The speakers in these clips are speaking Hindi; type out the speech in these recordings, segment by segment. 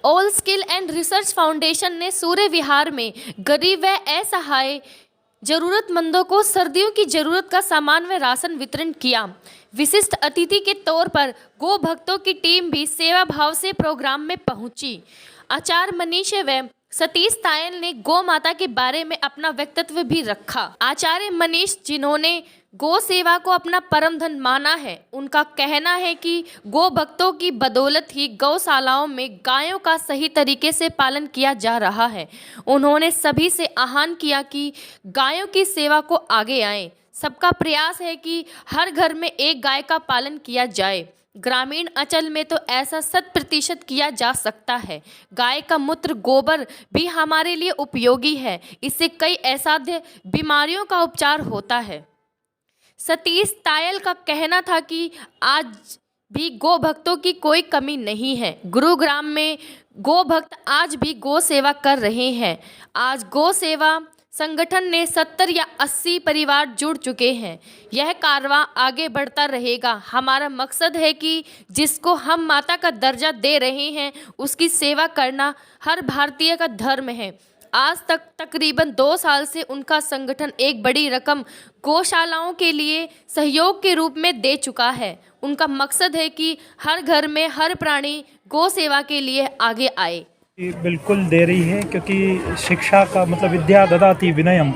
All skill and research foundation ने सूर्य विहार में गरीब व असहाय जरूरतमंदों को सर्दियों की जरूरत का सामान व राशन वितरण किया। विशिष्ट अतिथि के तौर पर गो भक्तों की टीम भी सेवा भाव से प्रोग्राम में पहुंची। आचार्य मनीष व सतीश तायल ने गौ माता के बारे में अपना वक्तव्य भी रखा। आचार्य मनीष, जिन्होंने गौ सेवा को अपना परम धन माना है, उनका कहना है कि गौ भक्तों की बदौलत ही गौशालाओं में गायों का सही तरीके से पालन किया जा रहा है। उन्होंने सभी से आह्वान किया कि गायों की सेवा को आगे आएं। सबका प्रयास है कि हर घर में एक गाय का पालन किया जाए। ग्रामीण अंचल में तो ऐसा 100% किया जा सकता है। गाय का मूत्र, गोबर भी हमारे लिए उपयोगी है। इससे कई असाध्य बीमारियों का उपचार होता है। सतीश तायल का कहना था कि आज भी गौ भक्तों की कोई कमी नहीं है। गुरुग्राम में गौ भक्त आज भी गौ सेवा कर रहे हैं। आज गौ सेवा संगठन ने 70 या 80 परिवार जुड़ चुके हैं। यह कारवां आगे बढ़ता रहेगा। हमारा मकसद है कि जिसको हम माता का दर्जा दे रहे हैं, उसकी सेवा करना हर भारतीय का धर्म है। आज तक तकरीबन 2 साल से उनका संगठन एक बड़ी रकम गौशालाओं के लिए सहयोग के रूप में दे चुका है। उनका मकसद है कि हर घर में हर प्राणी गौ सेवा के लिए आगे आए। बिल्कुल दे रही है, क्योंकि शिक्षा का मतलब विद्या ददाति विनयम।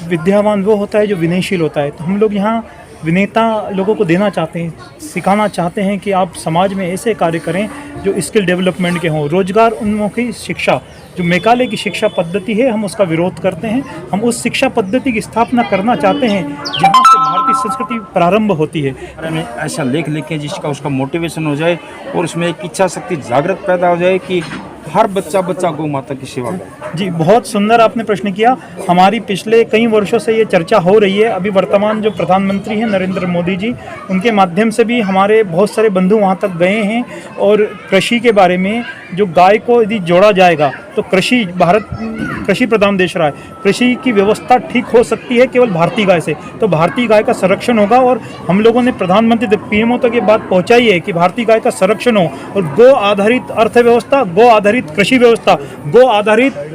विद्यावान वो होता है जो विनयशील होता है। तो हम लोग यहाँ विनयता लोगों को देना चाहते हैं, सिखाना चाहते हैं कि आप समाज में ऐसे कार्य करें जो स्किल डेवलपमेंट के हों। रोजगार उन्मुखी शिक्षा, जो मेकाले की शिक्षा पद्धति है, हम उसका विरोध करते हैं। हम उस शिक्षा पद्धति की स्थापना करना चाहते हैं जहाँ से भारतीय संस्कृति प्रारंभ होती है। ऐसा लेख लिखें जिसका उसका मोटिवेशन हो जाए और उसमें एक इच्छा शक्ति जागृत पैदा हो जाए कि हर बच्चा गौ माता की सेवा करे। जी, बहुत सुंदर आपने प्रश्न किया। हमारी पिछले कई वर्षों से ये चर्चा हो रही है। अभी वर्तमान जो प्रधानमंत्री हैं नरेंद्र मोदी जी, उनके माध्यम से भी हमारे बहुत सारे बंधु वहाँ तक गए हैं। और कृषि के बारे में, जो गाय को यदि जोड़ा जाएगा तो भारत कृषि प्रधान देश रहा है। कृषि की व्यवस्था ठीक हो सकती है केवल भारतीय गाय से। तो भारतीय गाय का संरक्षण होगा। और हम लोगों ने प्रधानमंत्री तक, पीएमओ तक ये बात पहुंचाई है कि भारतीय गाय का संरक्षण हो और गो आधारित अर्थव्यवस्था, गो आधारित कृषि व्यवस्था, गो आधारित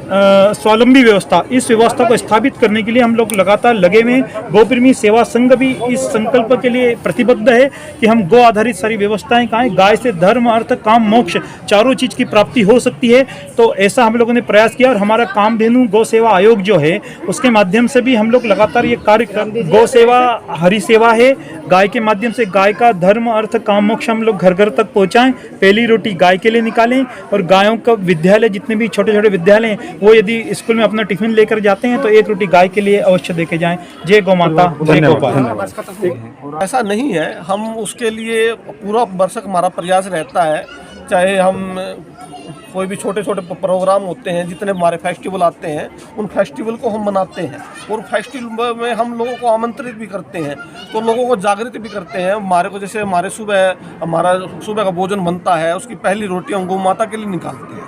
स्वावलंबी व्यवस्था, इस व्यवस्था को स्थापित करने के लिए हम लोग लगातार लगे हुए हैं। गोप्रेमी सेवा संघ भी इस संकल्प के लिए प्रतिबद्ध है कि हम गो आधारित सारी व्यवस्थाएं करें। गाय से धर्म, अर्थ, काम, मोक्ष चारों चीज़ की प्राप्ति हो सकती है। तो ऐसा हम लोगों ने प्रयास किया। और हमारा कामधेनु गौ सेवा आयोग जो है, उसके माध्यम से भी हम लोग लगातार ये कार्य कर, गौ सेवा हरि सेवा है। गाय के माध्यम से गाय का धर्म, अर्थ, काम, मोक्ष हम लोग घर घर तक पहुँचाएँ। पहली रोटी गाय के लिए निकालें। और गायों का विद्यालय, जितने भी छोटे छोटे विद्यालय हैं, वो यदि स्कूल में अपना टिफिन लेकर जाते हैं तो एक रोटी गाय के लिए अवश्य देके जाएं। जय गौ माता, जय गोपाल। ऐसा नहीं है, हम उसके लिए पूरा वर्षक हमारा प्रयास रहता है। चाहे हम कोई भी छोटे छोटे प्रोग्राम होते हैं, जितने हमारे फेस्टिवल आते हैं, उन फेस्टिवल को हम मनाते हैं। और फेस्टिवल में हम लोगों को आमंत्रित भी करते हैं, तो लोगों को जागृत भी करते हैं। हमारे को जैसे हमारा सुबह का भोजन बनता है, उसकी पहली रोटी हम गौ माता के लिए निकालते हैं।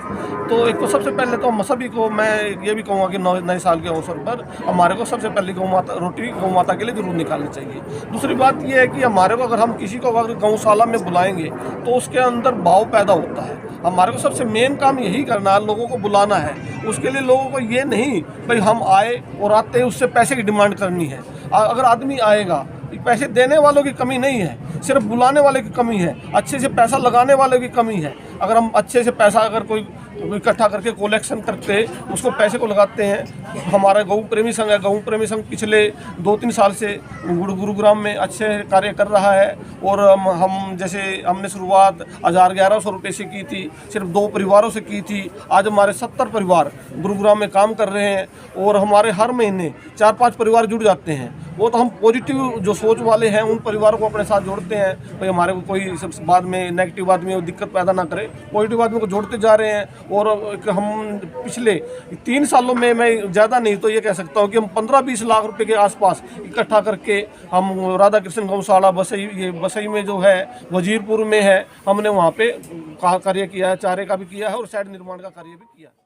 तो एक तो सबसे पहले तो हम सभी को मैं ये भी कहूँगा कि नए साल के अवसर पर हमारे को सबसे पहले रोटी गौ माता के लिए जरूर निकालनी चाहिए। दूसरी बात ये है कि हमारे को अगर हम किसी को अगर गौशाला में बुलाएंगे तो उसके अंदर भाव पैदा होता है। हमारे को सबसे मेन काम यही करना है, लोगों को बुलाना है। उसके लिए लोगों को ये नहीं भाई हम आए और आते ही उससे पैसे की डिमांड करनी है। अगर आदमी आएगा, पैसे देने वालों की कमी नहीं है, सिर्फ बुलाने वाले की कमी है, अच्छे से पैसा लगाने वाले की कमी है। अगर हम अच्छे से पैसा अगर कोई इकट्ठा करके कलेक्शन करके उसको पैसे को लगाते हैं। हमारा गौ प्रेमी संघ है, गौ प्रेमी संघ पिछले 2-3 साल से गुरुग्राम में अच्छे कार्य कर रहा है। और हम जैसे हमने शुरुआत 1100 रुपये से की थी, सिर्फ 2 परिवारों से की थी। आज हमारे 70 परिवार गुरुग्राम में काम कर रहे हैं। और हमारे हर महीने 4-5 परिवार जुड़ जाते हैं। वो तो हम पॉजिटिव जो सोच वाले हैं उन परिवारों को अपने साथ जोड़ते हैं। भाई हमारे को कोई सब बाद में नेगेटिव आदमी दिक्कत पैदा ना करे, पॉजिटिव आदमी को जोड़ते जा रहे हैं। और हम पिछले 3 सालों में, मैं ज़्यादा नहीं तो ये कह सकता हूँ कि हम 15-20 लाख रुपए के आसपास इकट्ठा करके हम राधा कृष्ण गौशाला बसई में जो है, वजीरपुर में है, हमने वहाँ पे कार्य किया है। चारे का भी किया है और शेड निर्माण का कार्य भी किया है।